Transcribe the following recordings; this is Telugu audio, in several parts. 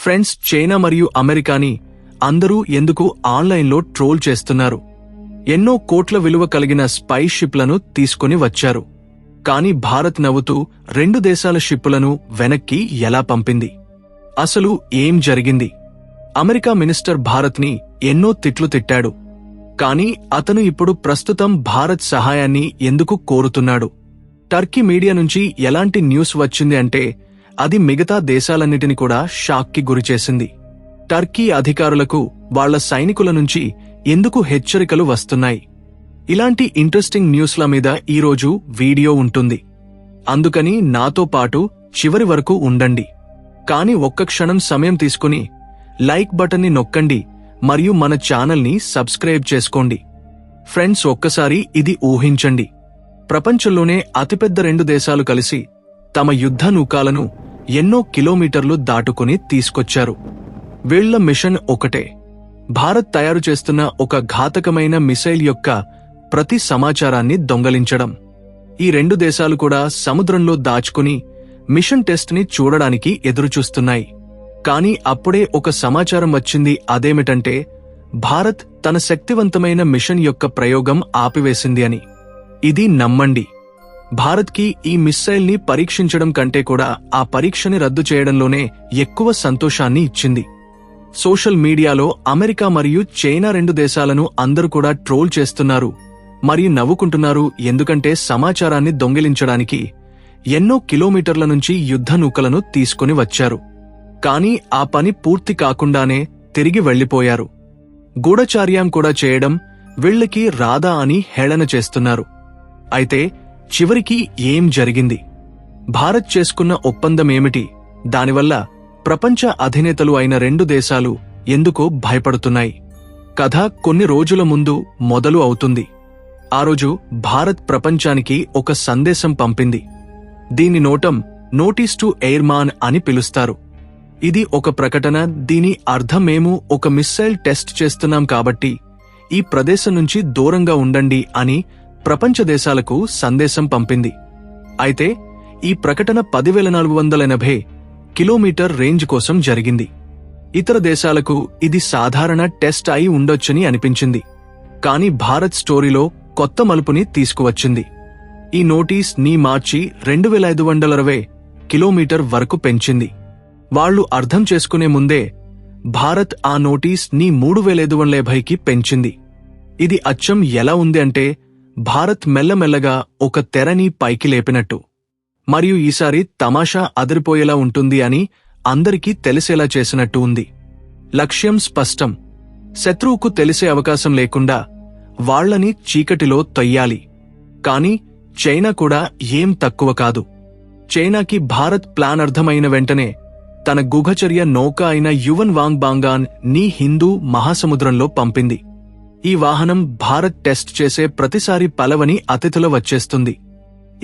ఫ్రెండ్స్, చైనా మరియు అమెరికాని అందరూ ఎందుకు ఆన్లైన్లో ట్రోల్ చేస్తున్నారు? ఎన్నో కోట్ల విలువ కలిగిన స్పైస్ షిప్లను తీసుకుని వచ్చారు. కాని భారత్ నవ్వుతూ 2 దేశాల షిప్పులను వెనక్కి ఎలా పంపింది? అసలు ఏం జరిగింది? అమెరికా మినిస్టర్ భారత్ని ఎన్నో తిట్లు తిట్టాడు. కాని అతను ఇప్పుడు ప్రస్తుతం భారత్ సహాయాన్ని ఎందుకు కోరుతున్నాడు? టర్కీ మీడియా నుంచి ఎలాంటి న్యూస్ వచ్చింది అంటే అది మిగతా దేశాలన్నిటిని కూడా షాక్కి గురిచేసింది. టర్కీ అధికారులకు వాళ్ల సైనికుల నుంచి ఎందుకు హెచ్చరికలు వస్తున్నాయి? ఇలాంటి ఇంట్రెస్టింగ్ న్యూస్ల మీద ఈరోజు వీడియో ఉంటుంది. అందుకని నాతో పాటు చివరి వరకు ఉండండి. కాని ఒక్క క్షణం సమయం తీసుకుని లైక్ బటన్ని నొక్కండి మరియు మన ఛానల్ని సబ్స్క్రైబ్ చేసుకోండి. ఫ్రెండ్స్, ఒక్కసారి ఇది ఊహించండి. ప్రపంచంలోనే అతిపెద్ద 2 దేశాలు కలిసి తమ యుద్ధ నౌకలను ఎన్నో కిలోమీటర్లు దాటుకుని తీసుకొచ్చారు. వీళ్ల మిషన్ ఒకటే, భారత్ తయారు చేస్తున్న ఒక ఘాతకమైన మిసైల్ యొక్క ప్రతి సమాచారాన్ని దొంగలించడం. ఈ 2 దేశాలు కూడా సముద్రంలో దాచుకుని మిషన్ టెస్ట్ ని చూడడానికి ఎదురుచూస్తున్నాయి. కాని అప్పుడే ఒక సమాచారం వచ్చింది. అదేమిటంటే భారత్ తన శక్తివంతమైన మిషన్ యొక్క ప్రయోగం ఆపివేసింది అని. ఇది నమ్మండి, భారత్కి ఈ మిస్సైల్ ని పరీక్షించడం కంటే కూడా ఆ పరీక్షని రద్దు చేయడంలోనే ఎక్కువ సంతోషాన్ని ఇచ్చింది. సోషల్ మీడియాలో అమెరికా మరియు చైనా 2 దేశాలను అందరూ కూడా ట్రోల్ చేస్తున్నారు మరియు నవ్వుకుంటున్నారు. ఎందుకంటే సమాచారాన్ని దొంగిలించడానికి ఎన్నో కిలోమీటర్ల నుంచి యుద్ధ నౌకలను తీసుకుని వచ్చారు. కాని ఆ పని పూర్తి కాకుండానే తిరిగి వెళ్లిపోయారు. గూఢచార్యం కూడా చేయడం వీళ్లకి రాదా అని హేళన చేస్తున్నారు. అయితే చివరికి ఏం జరిగింది? భారత్ చేసుకున్న ఒప్పందమేమిటి? దానివల్ల ప్రపంచ అధినేతలు అయిన 2 దేశాలు ఎందుకు భయపడుతున్నాయి? కథ కొన్ని రోజుల ముందు మొదలు అవుతుంది. ఆ రోజు భారత్ ప్రపంచానికి ఒక సందేశం పంపింది. దీని నోటీస్ టు ఎయిర్మాన్ అని పిలుస్తారు. ఇది ఒక ప్రకటన. దీని అర్థం మేము ఒక మిస్సైల్ టెస్ట్ చేస్తున్నాం కాబట్టి ఈ ప్రదేశం నుంచి దూరంగా ఉండండి అని ప్రపంచ దేశాలకు సందేశం పంపింది. అయితే ఈ ప్రకటన 10,480 కిలోమీటర్ రేంజ్ కోసం జరిగింది. ఇతర దేశాలకు ఇది సాధారణ టెస్ట్ అయి ఉండొచ్చని అనిపించింది. కాని భారత్ స్టోరీలో కొత్త మలుపుని తీసుకువచ్చింది. ఈ నోటీస్ ని మార్చి 2,560 కిలోమీటర్ వరకు పెంచింది. వాళ్లు అర్థం చేసుకునే ముందే భారత్ ఆ నోటీస్ ని 3,550కి పెంచింది. ఇది అచ్చం ఎలా ఉంది అంటే భారత్ మెల్లమెల్లగా ఒక తెరని పైకి లేపినట్టు. మరియు ఈసారి తమాషా అదిరిపోయేలా ఉంటుంది అని అందరికీ తెలిసేలా చేసినట్టు ఉంది. లక్ష్యం స్పష్టం. శత్రువుకు తెలిసే అవకాశం లేకుండా వాళ్లని చీకటిలో తొయ్యాలి. కాని చైనా కూడా ఏం తక్కువ కాదు. చైనాకి భారత్ ప్లాన్ అర్థమైన వెంటనే తన గుహచర్య నౌక అయిన యువన్ వాంగ్ బాంగాన్ ని హిందూ మహాసముద్రంలో పంపింది. ఈ వాహనం భారత్ టెస్ట్ చేసే ప్రతిసారి పలవని అతిథుల వచ్చేస్తుంది.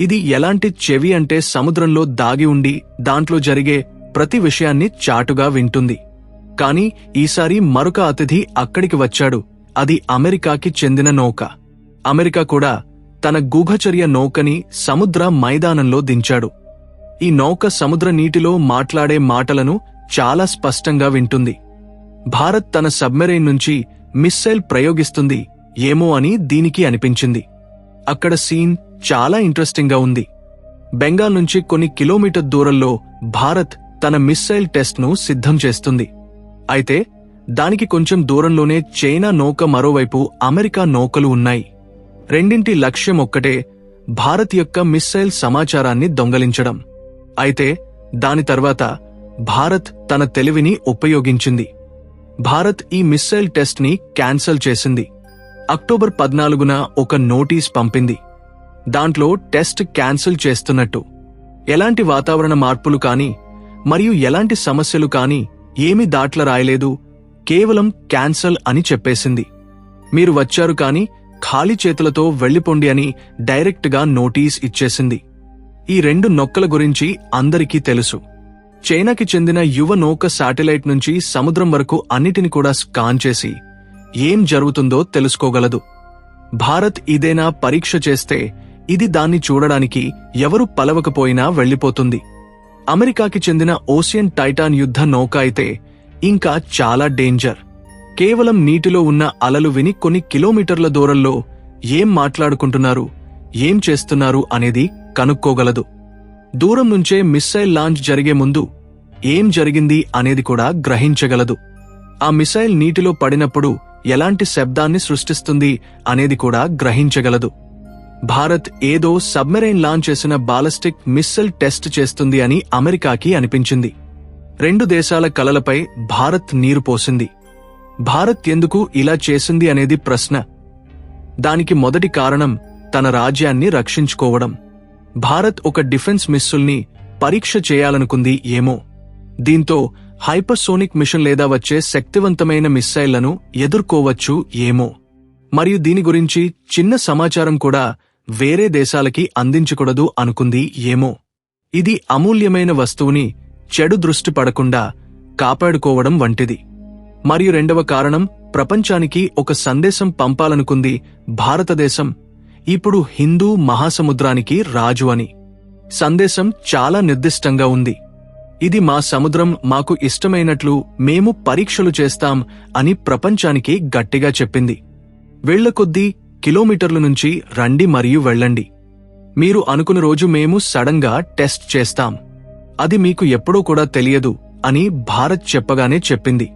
ఇది ఎలాంటి చెవి అంటే సముద్రంలో దాగి ఉండి దాంట్లో జరిగే ప్రతి విషయాన్ని చాటుగా వింటుంది. కాని ఈసారి మరొక అతిథి అక్కడికి వచ్చాడు. అది అమెరికాకి చెందిన నౌక. అమెరికా కూడా తన గుహచర్య నౌకని సముద్ర మైదానంలో దించాడు. ఈ నౌక సముద్ర నీటిలో మాట్లాడే మాటలను చాలా స్పష్టంగా వింటుంది. భారత్ తన సబ్మెరైన్ నుంచి మిస్సైల్ ప్రయోగిస్తుంది ఏమో అని దీనికి అనిపించింది. అక్కడ సీన్ చాలా ఇంట్రెస్టింగ్ గా ఉంది. బెంగాల్ నుంచి కొన్ని కిలోమీటర్ దూరంలో భారత్ తన మిస్సైల్ టెస్ట్ ను సిద్ధం చేస్తుంది. అయితే దానికి కొంచెం దూరంలోనే చైనా నౌక, మరోవైపు అమెరికా నౌకలు ఉన్నాయి. రెండింటి లక్ష్యం ఒక్కటే, భారత్ యొక్క మిస్సైల్ సమాచారాన్ని దొంగలించడం. అయితే దాని తర్వాత భారత్ తన తెలివిని ఉపయోగించింది. భారత్ ఈ మిస్సైల్ టెస్ట్ ని క్యాన్సల్ చేసింది. అక్టోబర్ 14న ఒక నోటీస్ పంపింది. దాంట్లో టెస్ట్ క్యాన్సిల్ చేస్తున్నట్టు, ఎలాంటి వాతావరణ మార్పులు కాని మరియు ఎలాంటి సమస్యలు కాని ఏమీ దాట్ల రాయలేదు, కేవలం క్యాన్సల్ అని చెప్పేసింది. మీరు వచ్చారు కాని ఖాళీ చేతులతో వెళ్లిపోండి అని డైరెక్ట్ గా నోటీస్ ఇచ్చేసింది. ఈ 2 నౌకల గురించి అందరికీ తెలుసు. చైనాకి చెందిన యువ నౌక శాటిలైట్ నుంచి సముద్రం వరకు అన్నిటిని కూడా స్కాన్ చేసి ఏం జరుగుతుందో తెలుసుకోగలదు. భారత్ ఇదేనా పరీక్ష చేస్తే ఇది దాన్ని చూడడానికి ఎవరు పలవకపోయినా వెళ్లిపోతుంది. అమెరికాకి చెందిన ఓషియన్ టైటాన్ యుద్ధ నౌక అయితే ఇంకా చాలా డేంజర్. కేవలం నీటిలో ఉన్న అలలు విని కొన్ని కిలోమీటర్ల దూరంలో ఏం మాట్లాడుకుంటున్నారు, ఏం చేస్తున్నారు అనేది కనుక్కోగలదు. దూరం నుంచే మిస్సైల్ లాంచ్ జరిగే ముందు ఏం జరిగింది అనేది కూడా గ్రహించగలదు. ఆ మిసైల్ నీటిలో పడినప్పుడు ఎలాంటి శబ్దాన్ని సృష్టిస్తుంది అనేది కూడా గ్రహించగలదు. భారత్ ఏదో సబ్మెరైన్ లాంచ్ చేసిన బాలిస్టిక్ మిస్సైల్ టెస్ట్ చేస్తుంది అని అమెరికాకి అనిపించింది. రెండు దేశాల కలలపై భారత్ నీరు పోసింది. భారత్ ఎందుకు ఇలా చేసింది అనేది ప్రశ్న. దానికి మొదటి కారణం తన రాజ్యాన్ని రక్షించుకోవడం. భారత్ ఒక డిఫెన్స్ మిస్సుల్ని పరీక్ష చేయాలనుకుంది ఏమో. దీంతో హైపర్సోనిక్ మిషన్ లేదా వచ్చే శక్తివంతమైన మిస్సైళ్లను ఎదుర్కోవచ్చు ఏమో. మరియు దీని గురించి చిన్న సమాచారం కూడా వేరే దేశాలకి అందించకూడదు అనుకుంది ఏమో. ఇది అమూల్యమైన వస్తువుని చెడు దృష్టి పడకుండా కాపాడుకోవడం వంటిది. మరియు రెండవ కారణం, ప్రపంచానికి ఒక సందేశం పంపాలనుకుంది భారతదేశం ఇప్పుడు హిందూ మహాసముద్రానికి రాజు అని. సందేశం చాలా నిర్దిష్టంగా ఉంది. ఇది మా సముద్రం, మాకు ఇష్టమైనట్లు మేము పరీక్షలు చేస్తాం అని ప్రపంచానికి గట్టిగా చెప్పింది. వేళ్లకొద్దీ కిలోమీటర్ల నుంచి రండి మరియు వెళ్ళండి. మీరు అనుకున్న రోజు మేము సడన్ గా టెస్ట్ చేస్తాం. అది మీకు ఎప్పుడో కూడా తెలియదు అని భారత్ చెప్పగానే చెప్పింది.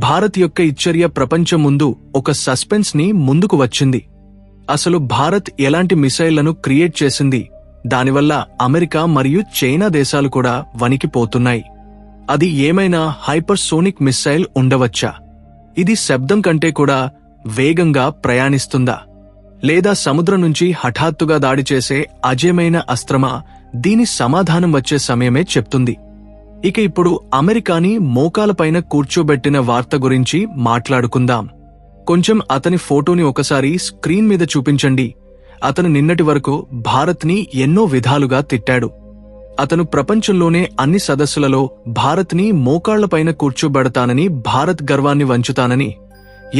భారత్ యొక్క ఇచ్చర్య ప్రపంచం ముందు ఒక సస్పెన్స్ ని ముందుకు వచ్చింది. అసలు భారత్ ఎలాంటి మిసైళ్లను క్రియేట్ చేసింది, దానివల్ల అమెరికా మరియు చైనా దేశాలు కూడా వణికిపోతున్నాయి. అది ఏమైనా హైపర్సోనిక్ మిస్సైల్ ఉండవచ్చా? ఇది శబ్దం కంటే కూడా వేగంగా ప్రయాణిస్తుందా? లేదా సముద్రం నుంచి హఠాత్తుగా దాడి చేసే అజేయమైన అస్త్రమా? దీని సమాధానం వచ్చే సమయమే చెప్తుంది. ఇక ఇప్పుడు అమెరికాని మోకాలపైన కూర్చోబెట్టిన వార్త గురించి మాట్లాడుకుందాం. కొంచెం అతని ఫోటోని ఒకసారి స్క్రీన్ మీద చూపించండి. అతను నిన్నటి వరకు భారత్ని ఎన్నో విధాలుగా తిట్టాడు. అతను ప్రపంచంలోనే అన్ని సదస్సులలో భారత్ని మోకాళ్లపైన కూర్చోబెడతానని, భారత్ గర్వాన్ని వంచుతానని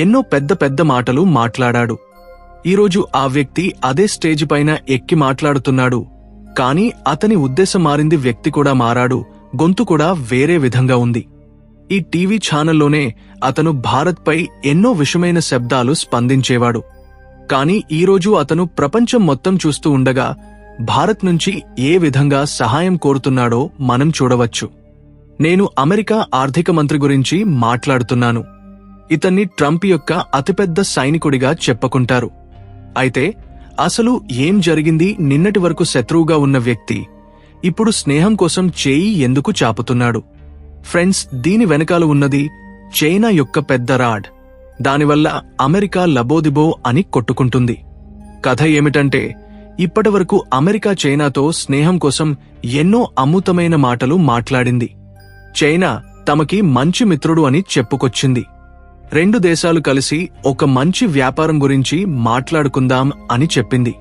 ఎన్నో పెద్ద పెద్ద మాటలు మాట్లాడాడు. ఈరోజు ఆ వ్యక్తి అదే స్టేజ్ పైన ఎక్కి మాట్లాడుతున్నాడు. కానీ అతని ఉద్దేశం మారింది, వ్యక్తి కూడా మారాడు, గొంతు కూడా వేరే విధంగా ఉంది. ఈ టీవీ ఛానల్లోనే అతను భారత్పై ఎన్నో విషమైన శబ్దాలు స్పందించేవాడు. కానీ ఈరోజు అతను ప్రపంచం మొత్తం చూస్తూ ఉండగా భారత్ నుంచి ఏ విధంగా సహాయం కోరుతున్నాడో మనం చూడవచ్చు. నేను అమెరికా ఆర్థిక మంత్రి గురించి మాట్లాడుతున్నాను. ఇతన్ని ట్రంప్ యొక్క అతిపెద్ద సైనికుడిగా చెప్పుకుంటారు. అయితే అసలు ఏం జరిగింది? నిన్నటి వరకు శత్రువుగా ఉన్న వ్యక్తి ఇప్పుడు స్నేహం కోసం చేయి ఎందుకు చాపుతున్నాడు? ఫ్రెండ్స్, దీని వెనకాల ఉన్నది చైనా యొక్క పెద్ద రాడ్. దానివల్ల అమెరికా లబోదిబో అని కొట్టుకుంటుంది. కథ ఏమిటంటే, ఇప్పటివరకు అమెరికా చైనాతో స్నేహం కోసం ఎన్నో అమూతమైన మాటలు మాట్లాడింది. చైనా తమకి మంచి మిత్రుడు అని చెప్పుకొచ్చింది. రెండు దేశాలు కలిసి ఒక మంచి వ్యాపారం గురించి మాట్లాడుకుందాం అని చెప్పింది.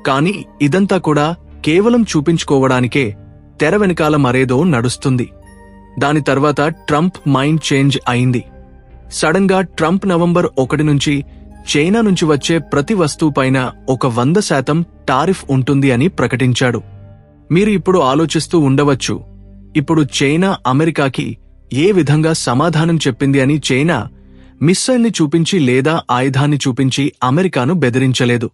కాని ఇదంతా కూడా కేవలం చూపించుకోవడానికే. తెర వెనకాల మరేదో నడుస్తుంది. దాని తర్వాత ట్రంప్ మైండ్ చేంజ్ అయింది. సడన్ గా ట్రంప్ నవంబర్ 1 నుంచి చైనా నుంచి వచ్చే ప్రతి వస్తువుపైన ఒక 100% టారిఫ్ ఉంటుంది అని ప్రకటించాడు. మీరు ఇప్పుడు ఆలోచిస్తూ ఉండవచ్చు, ఇప్పుడు చైనా అమెరికాకి ఏ విధంగా సమాధానం చెప్పింది అని. చైనా మిస్సైల్ని చూపించి లేదా ఆయుధాన్ని చూపించి అమెరికాను బెదిరించలేదు.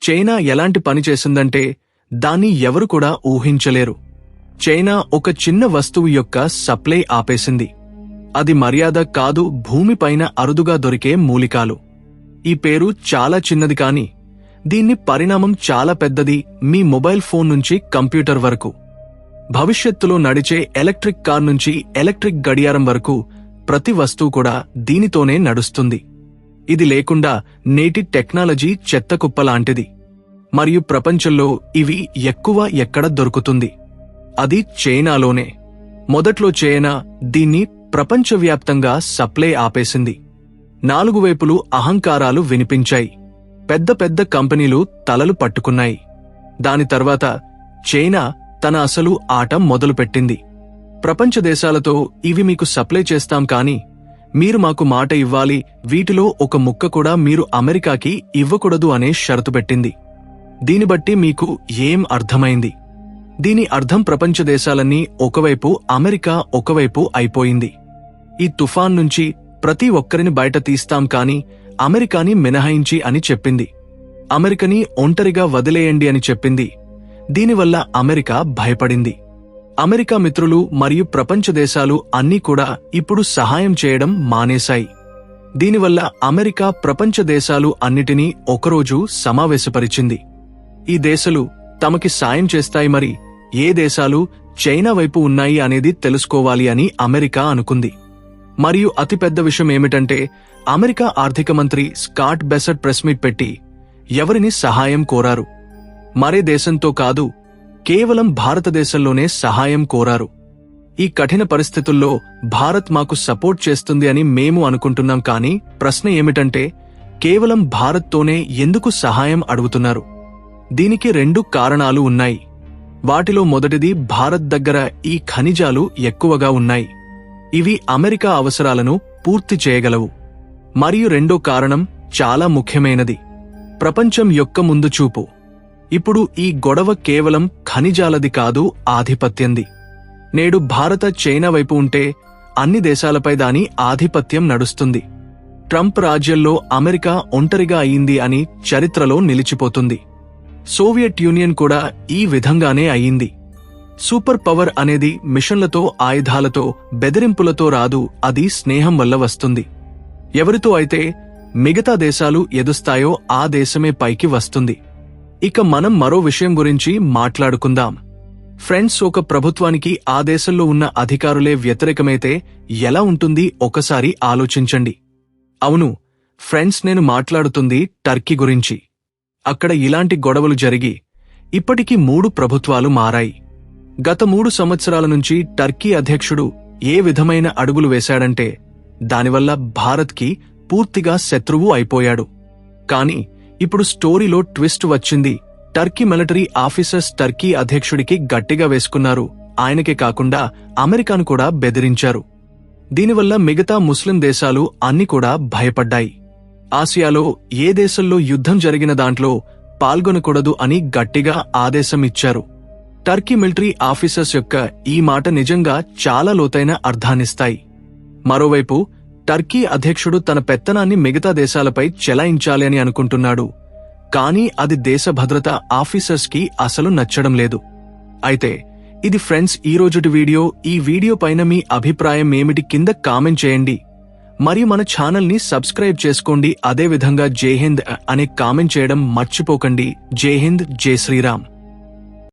చైనా ఎలాంటి పని చేసిందంటే దాన్ని ఎవరు కూడా ఊహించలేరు. చైనా ఒక చిన్న వస్తువు యొక్క సప్లై ఆపేసింది. అది మర్యాద కాదు, భూమిపైన అరుదుగా దొరికే మూలికాలు. ఈ పేరు చాలా చిన్నది, కానీ దీన్ని పరిణామం చాలా పెద్దది. మీ మొబైల్ ఫోన్ నుంచి కంప్యూటర్ వరకు, భవిష్యత్తులో నడిచే ఎలక్ట్రిక్ కార్ నుంచి ఎలక్ట్రిక్ గడియారం వరకు ప్రతి వస్తువు కూడా దీనితోనే నడుస్తుంది. ఇది లేకుండా నేటి టెక్నాలజీ చెత్తకుప్పలాంటిది. మరియు ప్రపంచంలో ఇవి ఎక్కువ ఎక్కడ దొరుకుతుంది? అది చైనాలోనే. మొదట్లో చైనా దీన్ని ప్రపంచవ్యాప్తంగా సప్లై ఆపేసింది. 4 వైపులు అహంకారాలు వినిపించాయి. పెద్ద పెద్ద కంపెనీలు తలలు పట్టుకున్నాయి. దాని తర్వాత చైనా తన అసలు ఆట మొదలుపెట్టింది. ప్రపంచ దేశాలతో ఇవి మీకు సప్లై చేస్తాం, కానీ మీరు మాకు మాట ఇవ్వాలి, వీటిలో ఒక ముక్క కూడా మీరు అమెరికాకి ఇవ్వకూడదు అనే షరతు పెట్టింది. దీని బట్టి మీకు ఏం అర్థమైంది? దీని అర్థం ప్రపంచ దేశాలన్నీ ఒకవైపు, అమెరికా ఒకవైపు అయిపోయింది. ఈ తుఫాన్ నుంచి ప్రతి ఒక్కరిని బయట తీస్తాం కాని అమెరికాని మినహాయించి అని చెప్పింది. అమెరికని ఒంటరిగా వదిలేయండి అని చెప్పింది. దీనివల్ల అమెరికా భయపడింది. అమెరికా మిత్రులు మరియు ప్రపంచ దేశాలు అన్నీ కూడా ఇప్పుడు సహాయం చేయడం మానేశాయి. దీనివల్ల అమెరికా ప్రపంచ దేశాలు అన్నిటినీ ఒకరోజు సమావేశపరిచింది. ఈ దేశాలు తమకి సాయం చేస్తాయి, మరి ఏ దేశాలు చైనా వైపు ఉన్నాయి అనేది తెలుసుకోవాలి అని అమెరికా అనుకుంది. మరియు అతిపెద్ద విషయం ఏమిటంటే, అమెరికా ఆర్థిక మంత్రి స్కాట్ బెసెట్ ప్రెస్ మీట్ పెట్టి ఎవరిని సహాయం కోరారు. మరే దేశంతో కాదు, కేవలం భారతదేశంలోనే సహాయం కోరారు. ఈ కఠిన పరిస్థితుల్లో భారత్ మాకు సపోర్ట్ చేస్తుంది అని మేము అనుకుంటున్నాం, కానీ ప్రశ్న ఏమిటంటే కేవలం భారత్తోనే ఎందుకు సహాయం అడుగుతున్నారు? దీనికి 2 కారణాలు ఉన్నాయి. వాటిలో మొదటిది, భారత్ దగ్గర ఈ ఖనిజాలు ఎక్కువగా ఉన్నాయి. ఇవి అమెరికా అవసరాలను పూర్తి చేయగలవు. మరియు రెండో కారణం చాలా ముఖ్యమైనది, ప్రపంచం యొక్క ముందు చూపు. ఇప్పుడు ఈ గొడవ కేవలం ఖనిజాలది కాదు, ఆధిపత్యంది. నేడు భారత చైనా వైపు ఉంటే అన్ని దేశాలపై దాని ఆధిపత్యం నడుస్తుంది. ట్రంప్ రాజ్యంలో అమెరికా ఒంటరిగా అయింది అని చరిత్రలో నిలిచిపోతుంది. సోవియట్ యూనియన్ కూడా ఈ విధంగానే అయింది. సూపర్ పవర్ అనేది మిషన్లతో, ఆయుధాలతో, బెదిరింపులతో రాదు, అది స్నేహం వల్ల వస్తుంది. ఎవరితో అయితే మిగతా దేశాలు ఎదుస్తాయో ఆ దేశమే పైకి వస్తుంది. ఇక మనం మరో విషయం గురించి మాట్లాడుకుందాం. ఫ్రెండ్స్, ఒక ప్రభుత్వానికి ఆ దేశంలో ఉన్న అధికారులే వ్యతిరేకమైతే ఎలా ఉంటుంది ఒకసారి ఆలోచించండి. అవును ఫ్రెండ్స్, నేను మాట్లాడుతుంది టర్కీ గురించి. అక్కడ ఇలాంటి గొడవలు జరిగి ఇప్పటికి 3 ప్రభుత్వాలు మారాయి. గత 3 సంవత్సరాల నుంచి టర్కీ అధ్యక్షుడు ఏ విధమైన అడుగులు వేశాడంటే దానివల్ల భారత్కి పూర్తిగా శత్రువు అయిపోయాడు. కాని ఇప్పుడు స్టోరీలో ట్విస్ట్ వచ్చింది. టర్కీ మిలిటరీ ఆఫీసర్స్ టర్కీ అధ్యక్షుడికి గట్టిగా వేసుకున్నారు. ఆయనకే కాకుండా అమెరికాను కూడా బెదిరించారు. దీనివల్ల మిగతా ముస్లిం దేశాలు అన్ని కూడా భయపడ్డాయి. ఆసియాలో ఏ దేశంలో యుద్ధం జరిగిన దాంట్లో పాల్గొనకూడదు అని గట్టిగా ఆదేశం ఇచ్చారు. టర్కీ మిలిటరీ ఆఫీసర్స్ యొక్క ఈ మాట నిజంగా చాలా లోతైన అర్థాన్నిస్తాయి. మరోవైపు టర్కీ అధ్యక్షుడు తన పెత్తనాన్ని మిగతా దేశాలపై చెలాయించాలి అని అనుకుంటున్నాడు. కానీ అది దేశ భద్రతా ఆఫీసర్స్ కి అసలు నచ్చడం లేదు. అయితే ఇది ఫ్రెండ్స్ ఈ రోజుటి వీడియో. ఈ వీడియో పైన మీ అభిప్రాయం ఏమిటి కింద కామెంట్ చేయండి. మరియు మన ఛానల్ ని సబ్స్క్రైబ్ చేసుకోండి. అదే విధంగా జై హింద్ అనే కామెంట్ చేయడం మర్చిపోకండి. జై హింద్, జై శ్రీరామ్.